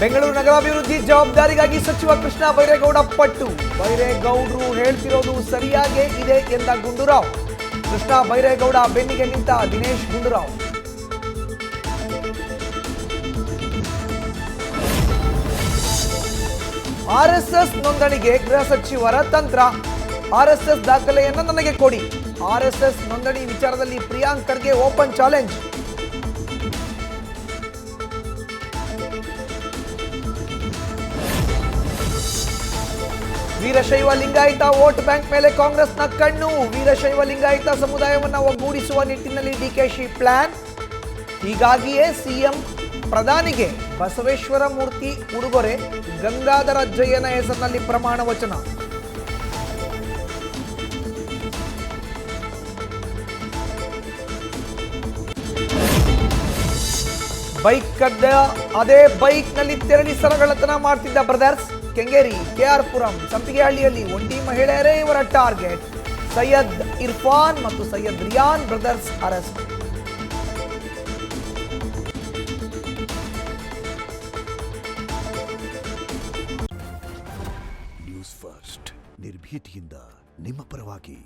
ಬೆಂಗಳೂರು ನಗರಾಭಿವೃದ್ಧಿ ಜವಾಬ್ದಾರಿಗಾಗಿ ಸಚಿವ ಕೃಷ್ಣ ಬೈರೇಗೌಡ ಪಟ್ಟು. ಬೈರೇಗೌಡರು ಹೇಳ್ತಿರೋದು ಸರಿಯಾಗೇ ಇದೆ ಎಂದ ಗುಂಡೂರಾವ್. ಕೃಷ್ಣ ಬೈರೇಗೌಡ ಬೆನ್ನಿಗೆ ನಿಂತ ದಿನೇಶ್ ಗುಂಡೂರಾವ್. ಆರ್ಎಸ್ಎಸ್ ನೋಂದಣಿಗೆ ಗೃಹ ಸಚಿವರ ತಂತ್ರ. ಆರ್ಎಸ್ಎಸ್ ದಾಖಲೆಯನ್ನು ನನಗೆ ಕೊಡಿ. ಆರ್ಎಸ್ಎಸ್ ನೋಂದಣಿ ವಿಚಾರದಲ್ಲಿ Priyank Kharge open challenge. Veerashaiva Lingayat vote bank ಮೇಲೆ ಕಾಂಗ್ರೆಸ್ನ ಕಣ್ಣು. ವೀರಶೈವ ಲಿಂಗಾಯತ ಸಮುದಾಯವನ್ನು ಒಗ್ಗೂಡಿಸುವ ನಿಟ್ಟಿನಲ್ಲಿ ಡಿಕೆಶಿ ಪ್ಲಾನ್. ಹೀಗಾಗಿಯೇ ಸಿಎಂ ಪ್ರಧಾನಿಗೆ ಬಸವೇಶ್ವರ ಮೂರ್ತಿ ಉಡುಗೊರೆ. ಗಂಗಾಧರ ಅಜ್ಜಯ್ಯನ ಹೆಸರಿನಲ್ಲಿ ಪ್ರಮಾಣ ವಚನ. ಬೈಕ್ ಕದ್ದ ಅದೇ ಬೈಕ್ನಲ್ಲಿ ತೆರಳಿ ಸರಗಳತನ ಮಾಡ್ತಿದ್ದ ಬ್ರದರ್ಸ್. ಕೆಂಗೇರಿ, ಕೆಆರ್ ಪುರಂ, ಸಂಪಿಗೆಹಳ್ಳಿಯಲ್ಲಿ ಒಂಟಿ ಮಹಿಳೆಯರೇ ಇವರ ಟಾರ್ಗೆಟ್. ಸೈಯದ್ ಇರ್ಫಾನ್ ಮತ್ತು Syed rayon brothers arrest. News first ನಿರ್ಭೀತಿಯಿಂದ ನಿಮ್ಮ ಪರವಾಗಿ.